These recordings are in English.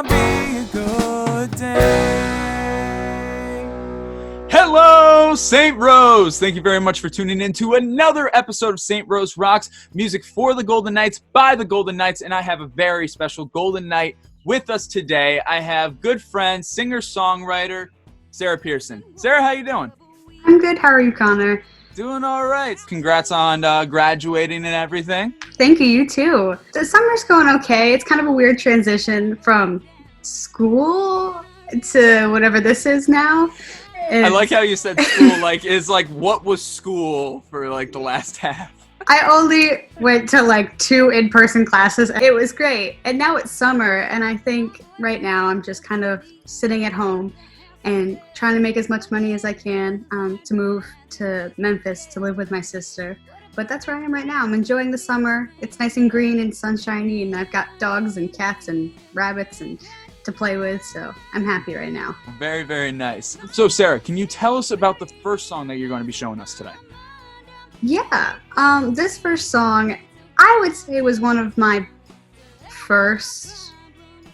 gonna be a good day. Hello, St. Rose. Thank you very much for tuning in to another episode of St. Rose Rocks, music for the Golden Knights by the Golden Knights, and I have a very special Golden Knight with us today. I have good friend, singer-songwriter, Sara Pierson. Sara, how you doing? I'm good. How are you, Connor? Doing all right. Congrats on graduating and everything. Thank you. You too. The summer's going okay. It's kind of a weird transition from school to whatever this is now. I like how you said school, what was school for the last half? I only went to 2 in-person classes. It was great. And now it's summer, and I think right now I'm just kind of sitting at home and trying to make as much money as I can to move to Memphis to live with my sister. But that's where I am right now. I'm enjoying the summer. It's nice and green and sunshiny, and I've got dogs and cats and rabbits and to play with, so I'm happy right now. Very, very nice. So, Sara, can you tell us about the first song that you're going to be showing us today? Yeah, this first song, I would say was one of my first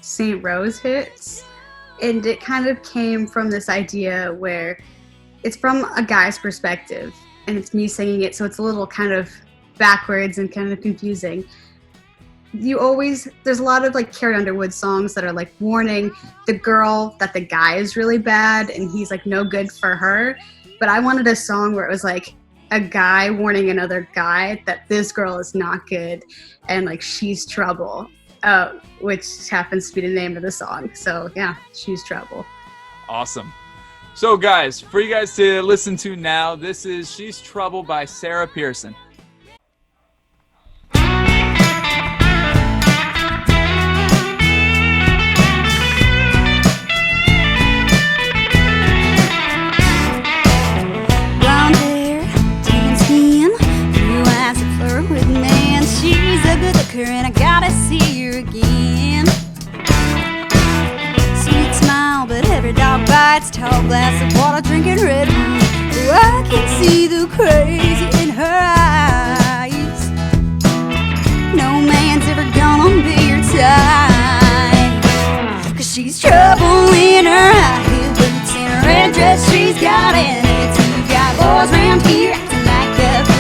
St. Rose hits, and it kind of came from this idea where it's from a guy's perspective, and it's me singing it, so it's a little kind of backwards and kind of confusing. There's a lot of Carrie Underwood songs that are warning the girl that the guy is really bad and he's no good for her. But I wanted a song where it was a guy warning another guy that this girl is not good and she's trouble, which happens to be the name of the song. So yeah, She's Trouble. Awesome. So guys, for you guys to listen to now, this is She's Trouble by Sara Pierson. And I gotta see her again. Sweet smile, but every dog bites. Tall glass of water, drinking red wine. Oh, I can see the crazy in her eyes. No man's ever gonna be your type, 'cause she's trouble in her high heel boots and her red dress. She's got an attitude. Got boys round here acting like a fool.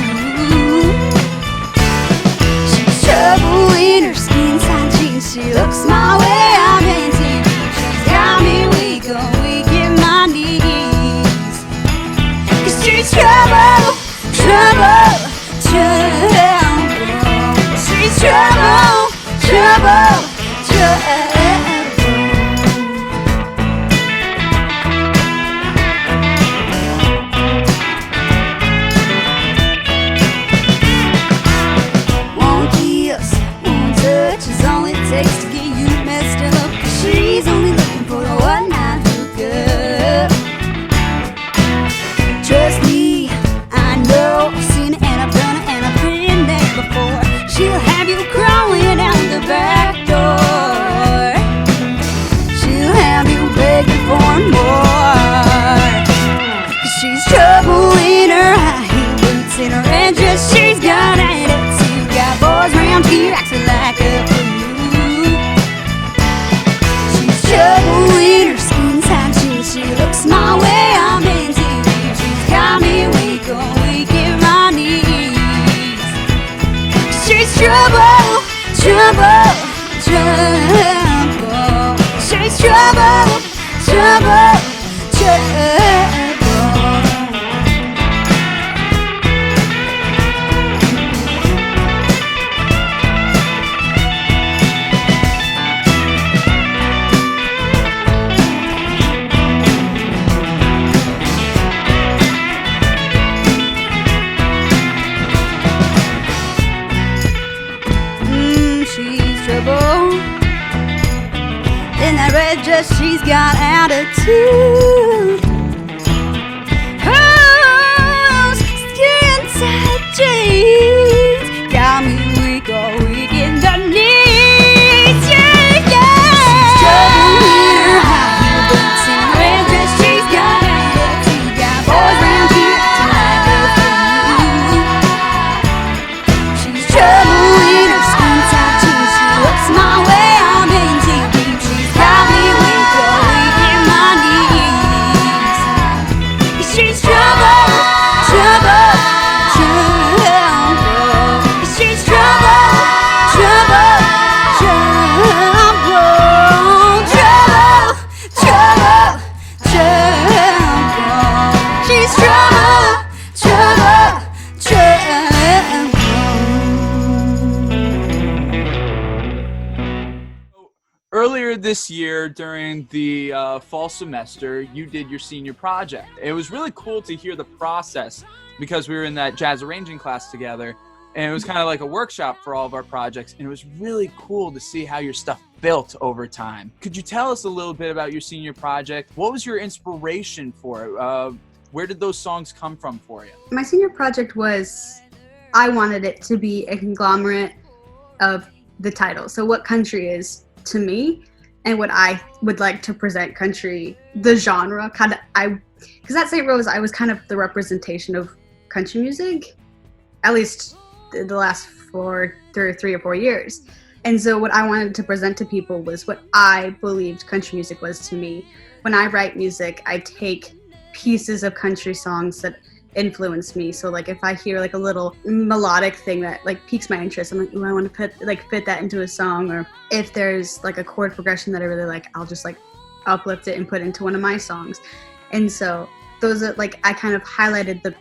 Trouble in her skin tight jeans. She looks my way, I'm in TV. She's got me weak, weak in my knees. 'Cause she's trouble, trouble, trouble. She's trouble, trouble, trouble. Takes to get you messed up, 'cause she's only looking for a one-night hookup. Trust me, I know, I've seen it and I've done it and I've been there before. She'll have you crawling out the back door. She'll have you begging for more, 'cause she's trouble in her high heel boots and her red dress. She's got attitude. Got boys round here acting like a fool. Trouble in her skin tight jeans. She looks my way, I'm in TV. She's got me weak, weak in my knees. She's trouble, trouble, trouble. She's trouble, trouble, trouble. In that red dress, she's got attitude. Oh, skin tight jeans got me weak, weak in the knees. Yeah, yeah. She's trouble in her high heel boots and red dress. She's got attitude. Got boys round here acting like a fool. She's trouble in her skin tight jeans. She looks my way, I'm in TV. She's got this year during the fall semester, you did your senior project. It was really cool to hear the process because we were in that jazz arranging class together, and it was kind of like a workshop for all of our projects, and it was really cool to see how your stuff built over time. Could you tell us a little bit about your senior project? What was your inspiration for it? Where did those songs come from for you? My senior project was, I wanted it to be a conglomerate of the title. So what country is to me, and what I would like to present country, the genre. Because at St. Rose, I was kind of the representation of country music, at least the last 3 or 4 years. And so what I wanted to present to people was what I believed country music was to me. When I write music, I take pieces of country songs that influence me. So like if I hear like a little melodic thing that like piques my interest, I'm like, ooh, I want to fit that into a song. Or if there's like a chord progression that I really like, I'll just like uplift it and put it into one of my songs. And so those are like, I kind of highlighted the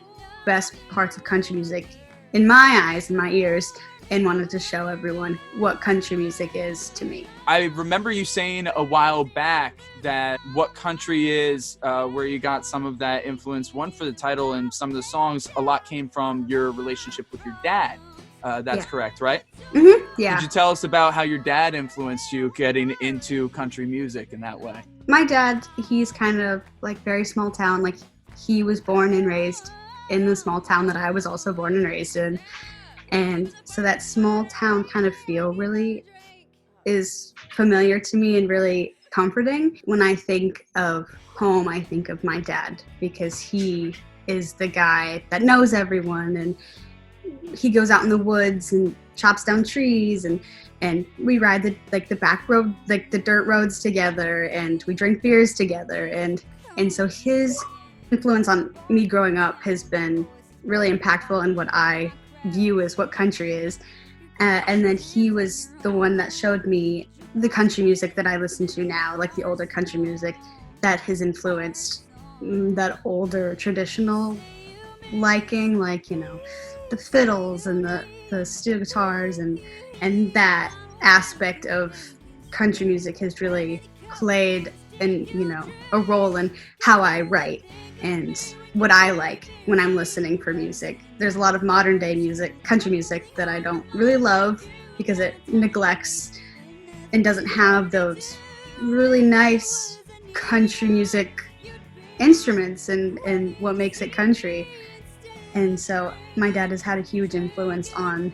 best parts of country music in my eyes and my ears, and wanted to show everyone what country music is to me. I remember you saying a while back that What Country Is, where you got some of that influence, one for the title and some of the songs, a lot came from your relationship with your dad. That's correct, right? Mm-hmm. Yeah. Could you tell us about how your dad influenced you getting into country music in that way? My dad, he's kind of like very small town. Like he was born and raised in the small town that I was also born and raised in. And so that small town kind of feel really is familiar to me and really comforting. When I think of home, I think of my dad, because he is the guy that knows everyone, and he goes out in the woods and chops down trees, and we ride the back road, like the dirt roads together, and we drink beers together. And so his influence on me growing up has been really impactful in what I view as what country is. And then he was the one that showed me the country music that I listen to now, like the older country music that has influenced that older traditional liking, like, you know, the fiddles and the steel guitars, and that aspect of country music has really played a role in how I write and what I like when I'm listening for music. There's a lot of modern day music, country music, that I don't really love because it neglects and doesn't have those really nice country music instruments and what makes it country. And so my dad has had a huge influence on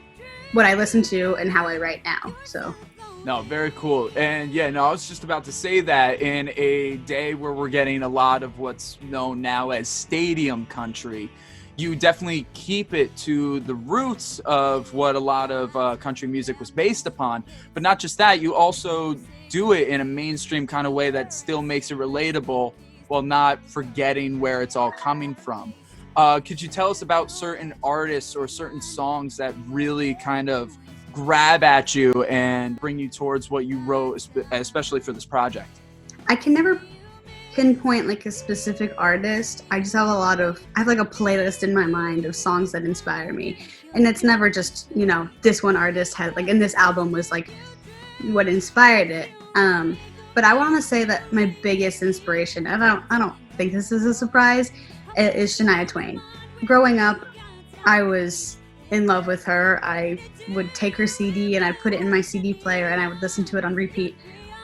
what I listen to and how I write now. So no, very cool. And yeah, no, I was just about to say that in a day where we're getting a lot of what's known now as stadium country, you definitely keep it to the roots of what a lot of country music was based upon. But not just that, you also do it in a mainstream kind of way that still makes it relatable while not forgetting where it's all coming from. Could you tell us about certain artists or certain songs that really kind of grab at you and bring you towards what you wrote, especially for this project? I can never pinpoint like a specific artist. I just have I have like a playlist in my mind of songs that inspire me. And it's never just, this one artist had like, and this album was like what inspired it. But I want to say that my biggest inspiration, and I don't think this is a surprise, is Shania Twain. Growing up, I was in love with her. I would take her CD and I'd put it in my CD player and I would listen to it on repeat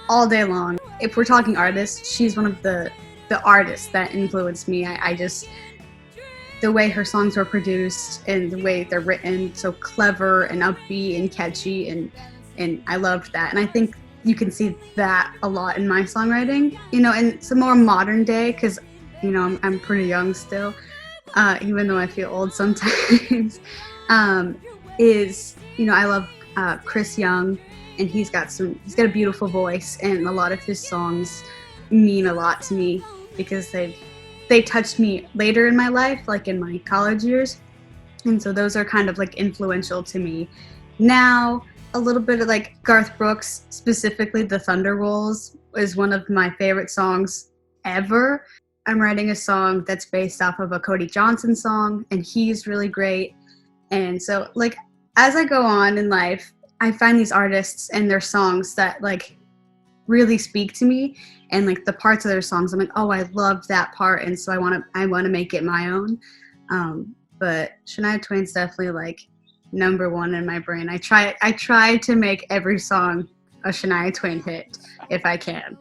all day long. If we're talking artists, she's one of the artists that influenced me. I just, the way her songs were produced and the way they're written, so clever and upbeat and catchy, and I loved that. And I think you can see that a lot in my songwriting, and some more modern day, because, I'm pretty young still, even though I feel old sometimes. I love Chris Young, and he's got a beautiful voice, and a lot of his songs mean a lot to me because they touched me later in my life, like in my college years. And so those are kind of like influential to me. Now, a little bit of like Garth Brooks, specifically The Thunder Rolls, is one of my favorite songs ever. I'm writing a song that's based off of a Cody Johnson song, and he's really great. And so, like, as I go on in life, I find these artists and their songs that, like, really speak to me, and like the parts of their songs I'm like, oh, I love that part, and so I want to make it my own. But Shania Twain's definitely like number one in my brain. I try to make every song a Shania Twain hit if I can.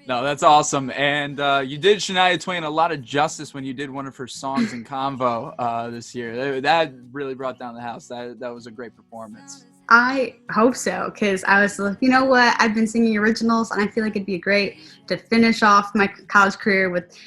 No, that's awesome. And you did Shania Twain a lot of justice when you did one of her songs in Convo this year. That really brought down the house. That was a great performance. I hope so, because I was like, you know what? I've been singing originals, and I feel like it'd be great to finish off my college career with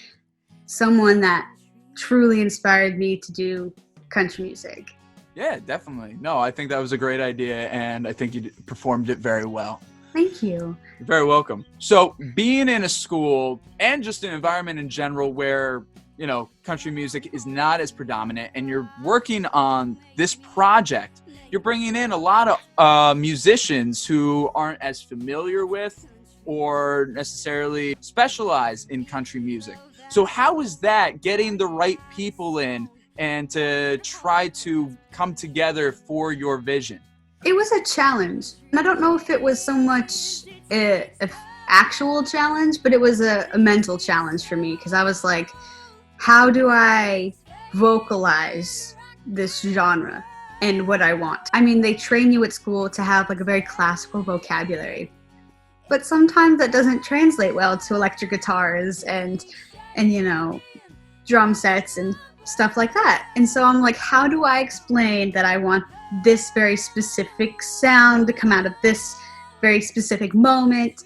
someone that truly inspired me to do country music. Yeah, definitely. No, I think that was a great idea, and I think you performed it very well. Thank you. You're very welcome. So being in a school and just an environment in general where, you know, country music is not as predominant, and you're working on this project, you're bringing in a lot of musicians who aren't as familiar with or necessarily specialize in country music. So how is that getting the right people in and to try to come together for your vision? It was a challenge. And I don't know if it was so much an actual challenge, but it was a mental challenge for me, because I was like, how do I vocalize this genre and what I want? I mean, they train you at school to have like a very classical vocabulary, but sometimes that doesn't translate well to electric guitars and you know, drum sets and stuff like that. And so I'm like, how do I explain that I want this very specific sound to come out of this very specific moment?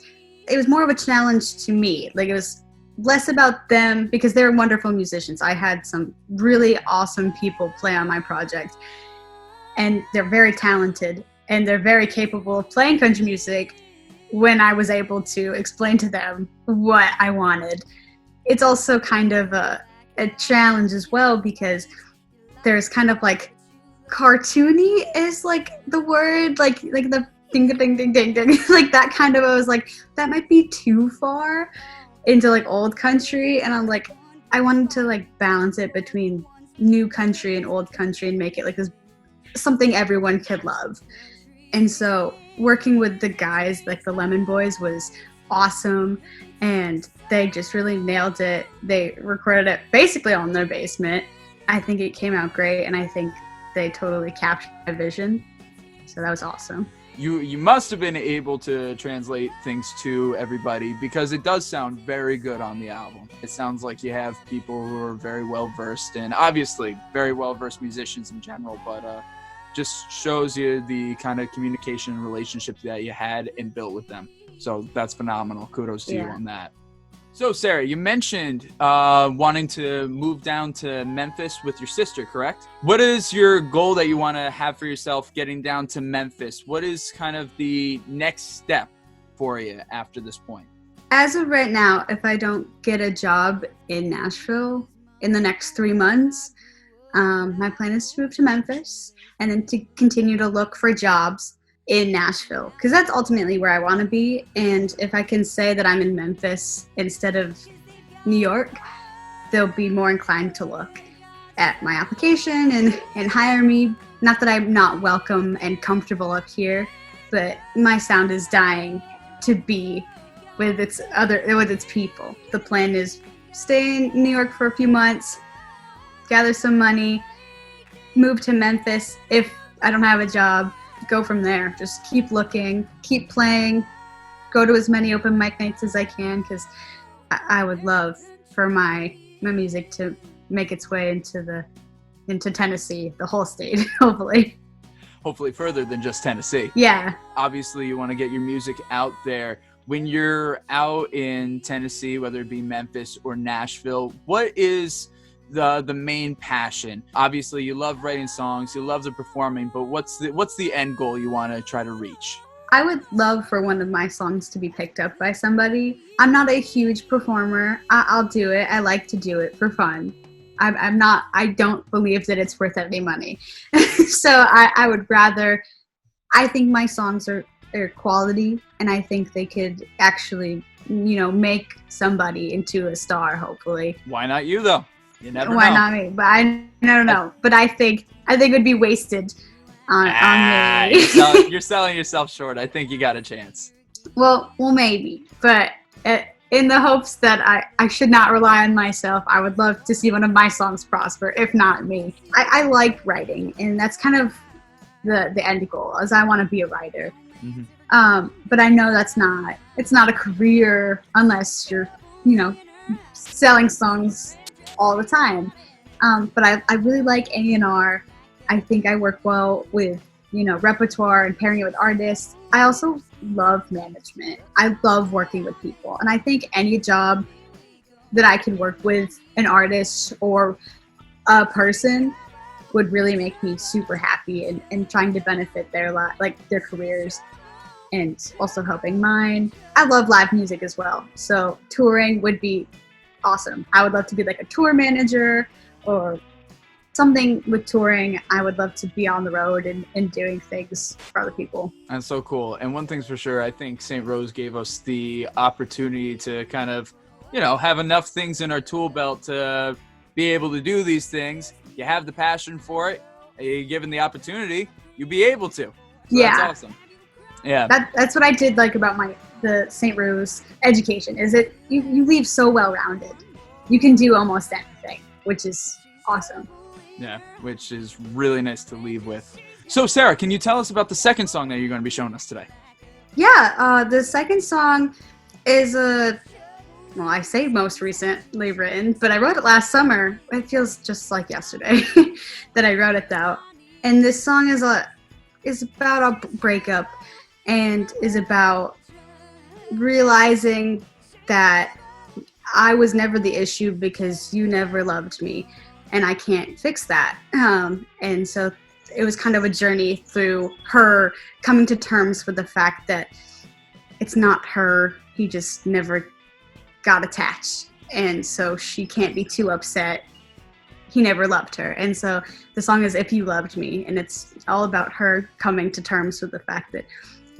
It was more of a challenge to me. Like, it was less about them, because they're wonderful musicians. I had some really awesome people play on my project, and they're very talented and they're very capable of playing country music when I was able to explain to them what I wanted. It's also kind of a challenge as well, because there's kind of like cartoony is like the word, like the ding ding ding ding ding like that kind of. I was like, that might be too far into like old country, and I'm like, I wanted to like balance it between new country and old country and make it like this something everyone could love. And so working with the guys like the Lemon Boys was awesome, and they just really nailed it. They recorded it basically all in their basement. I think it came out great, and I think they totally captured my vision. So that was awesome. You must have been able to translate things to everybody, because it does sound very good on the album. It sounds like you have people who are very well versed, and obviously very well versed musicians in general, but just shows you the kind of communication and relationship that you had and built with them. So that's phenomenal. Kudos to you on that. So Sarah, you mentioned wanting to move down to Memphis with your sister, correct? What is your goal that you want to have for yourself getting down to Memphis? What is kind of the next step for you after this point? As of right now, if I don't get a job in Nashville in the next 3 months, my plan is to move to Memphis and then to continue to look for jobs in Nashville, because that's ultimately where I want to be. And if I can say that I'm in Memphis instead of New York, they'll be more inclined to look at my application and hire me. Not that I'm not welcome and comfortable up here, but my sound is dying to be with its people. The plan is stay in New York for a few months, gather some money, move to Memphis. If I don't have a job, go from there. Just keep looking, keep playing, go to as many open mic nights as I can, because I would love for my music to make its way into Tennessee, the whole state, hopefully. Hopefully further than just Tennessee. Yeah. Obviously, you want to get your music out there. When you're out in Tennessee, whether it be Memphis or Nashville, what is the main passion? Obviously, you love writing songs, you love the performing, but what's the end goal you want to try to reach? I would love for one of my songs to be picked up by somebody. I'm not a huge performer. I'll do it. I like to do it for fun. I don't believe that it's worth any money. So I would rather, I think my songs are quality, and I think they could actually, make somebody into a star, hopefully. Why not you, though? You never know. Why not me? But I don't know. But I think it would be wasted on me. You're selling yourself short. I think you got a chance. Well, maybe, but in the hopes that I should not rely on myself, I would love to see one of my songs prosper, if not me. I like writing, and that's kind of the end goal, is I want to be a writer. But I know it's not a career unless you're, selling songs all the time. But I really like A&R. I think I work well with, repertoire and pairing it with artists. I also love management. I love working with people. And I think any job that I can work with an artist or a person would really make me super happy and trying to benefit their their careers and also helping mine. I love live music as well. So touring would be awesome. I would love to be like a tour manager or something with touring. I would love to be on the road and doing things for other people. That's so cool. And one thing's for sure, I think St. Rose gave us the opportunity to kind of, have enough things in our tool belt to be able to do these things. You have the passion for it. You're given the opportunity, you'll be able to. So yeah. That's awesome. Yeah. That's what I did like about the St. Rose education, is that you leave so well-rounded. You can do almost anything, which is awesome. Yeah, which is really nice to leave with. So, Sarah, can you tell us about the second song that you're going to be showing us today? Yeah, the second song is I say most recently written, but I wrote it last summer. It feels just like yesterday that I wrote it, though. And this song is about a breakup and is about realizing that I was never the issue because you never loved me. And I can't fix that. And so it was kind of a journey through her coming to terms with the fact that it's not her. He just never got attached. And so she can't be too upset. He never loved her. And so the song is If You Loved Me. And it's all about her coming to terms with the fact that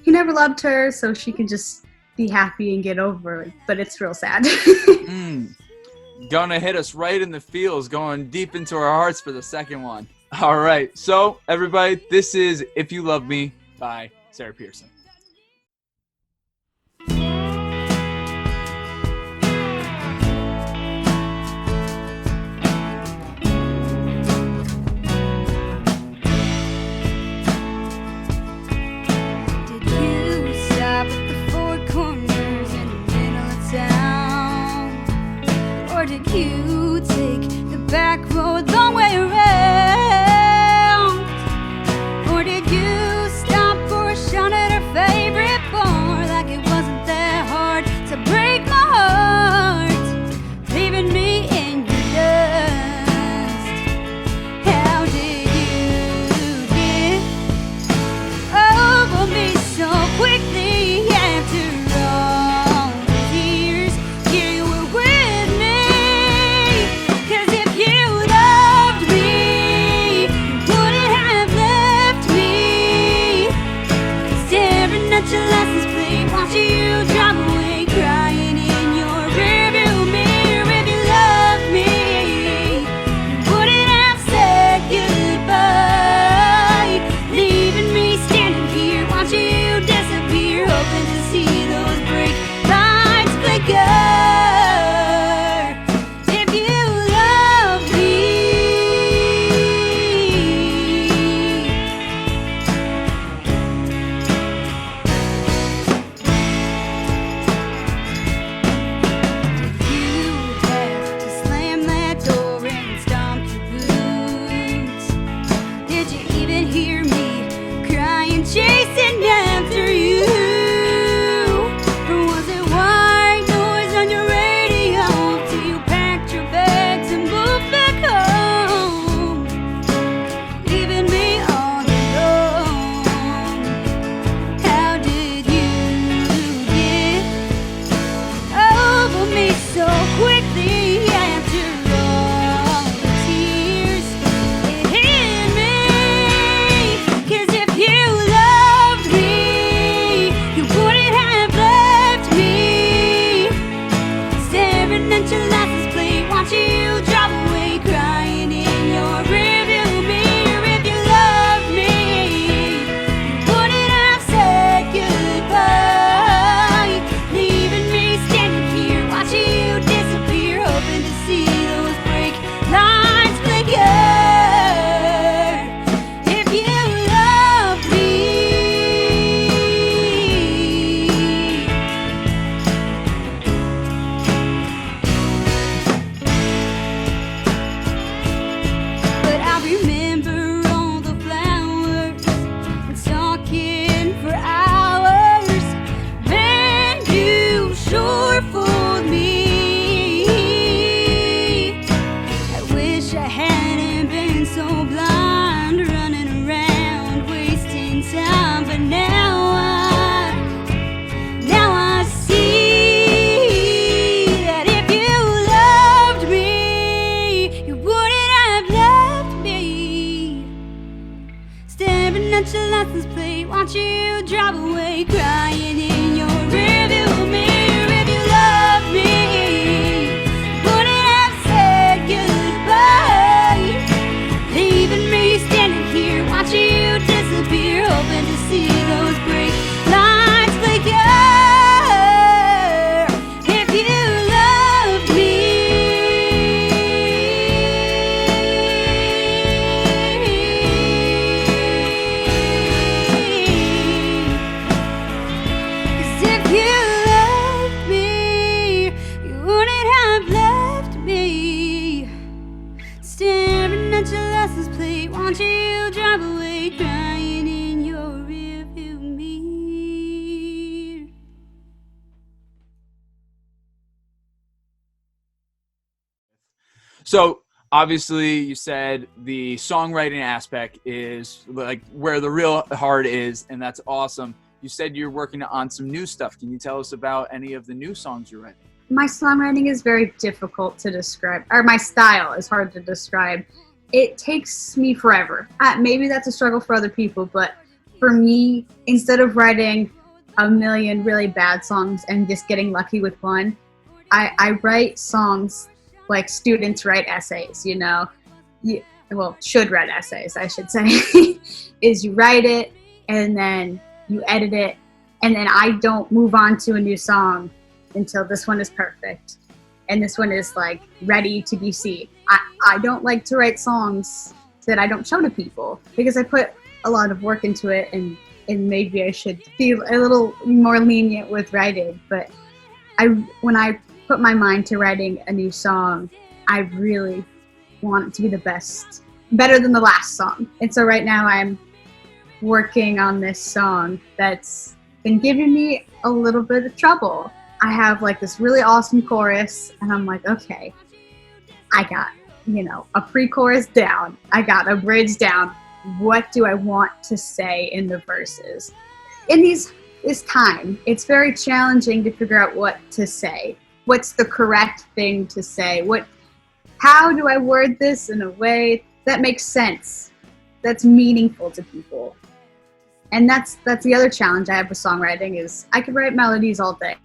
he never loved her. So she can just be happy and get over it. But it's real sad. Gonna hit us right in the feels, going deep into our hearts for the second one. All right, so everybody, this is If You Love Me by Sara Pierson. Did you take the back road the way around? Or did you stop for a shot at her favorite bar? Like it wasn't that hard to break my heart, leaving me in your dust. How did you get over me so quickly after all these years? You were with me. 'Cause if you loved me, So obviously you said the songwriting aspect is like where the real heart is, and that's awesome. You said you're working on some new stuff. Can you tell us about any of the new songs you're writing? My songwriting is very difficult to describe, or my style is hard to describe. It takes me forever. Maybe that's a struggle for other people, but for me, instead of writing a million really bad songs and just getting lucky with one, I write songs like students write essays, you know. Should write essays, I should say. Is you write it and then you edit it, and then I don't move on to a new song until this one is perfect and this one is like ready to be seen. I don't like to write songs that I don't show to people because I put a lot of work into it, and maybe I should be a little more lenient with writing. But when I put my mind to writing a new song, I really want it to be the best, better than the last song. And so right now I'm working on this song that's been giving me a little bit of trouble. I have like this really awesome chorus, and I'm like, okay, I got, a pre-chorus down. I got a bridge down. What do I want to say in the verses? In this time, it's very challenging to figure out what to say. What's the correct thing to say? How do I word this in a way that makes sense, that's meaningful to people? And that's the other challenge I have with songwriting is I could write melodies all day.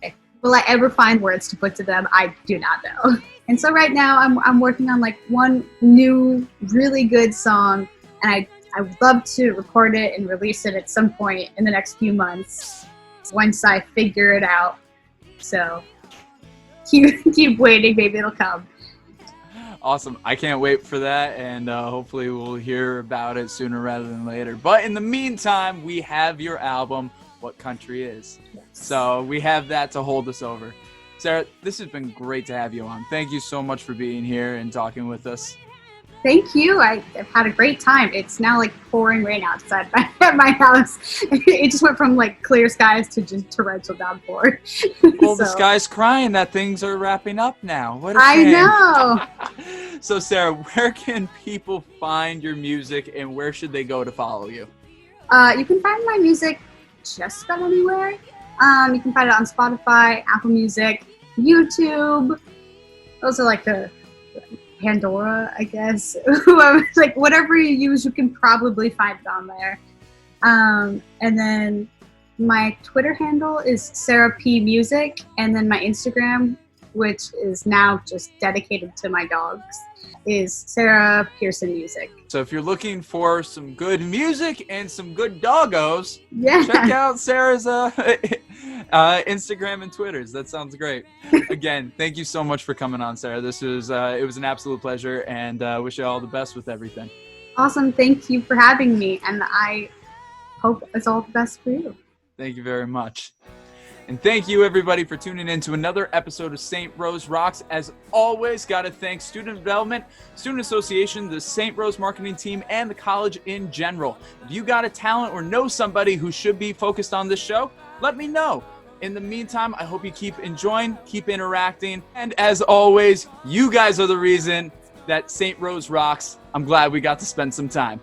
Will I ever find words to put to them? I do not know. And so right now I'm working on like one new really good song, and I would love to record it and release it at some point in the next few months once I figure it out. So keep waiting, maybe it'll come. Awesome. I can't wait for that, and hopefully we'll hear about it sooner rather than later. But in the meantime, we have your album, What Country Is. Yes. So we have that to hold us over. Sara, this has been great to have you on. Thank you so much for being here and talking with us. Thank you. I've had a great time. It's now like pouring rain outside my house. It just went from like clear skies to just torrential downpour. Well, the sky's crying that things are wrapping up now. What a I shame. know. So, Sara, where can people find your music, and where should they go to follow you? You can find my music just about anywhere. You can find it on Spotify, Apple Music, YouTube. Those are like the Pandora, I guess. Like whatever you use, you can probably find it on there. And then my Twitter handle is Sara P Music, and then my Instagram, which is now just dedicated to my dogs, is Sara Pierson Music. So if you're looking for some good music and some good doggos, yeah, check out Sara's Instagram and Twitters. That sounds great. Again, thank you so much for coming on, Sara. This was it was an absolute pleasure, and wish you all the best with everything. Awesome. Thank you for having me, and I hope it's all the best for you. Thank you very much. And thank you, everybody, for tuning in to another episode of St. Rose Rocks. As always, got to thank Student Development, Student Association, the St. Rose marketing team, and the college in general. If you got a talent or know somebody who should be focused on this show, let me know. In the meantime, I hope you keep enjoying, keep interacting. And as always, you guys are the reason that St. Rose rocks. I'm glad we got to spend some time.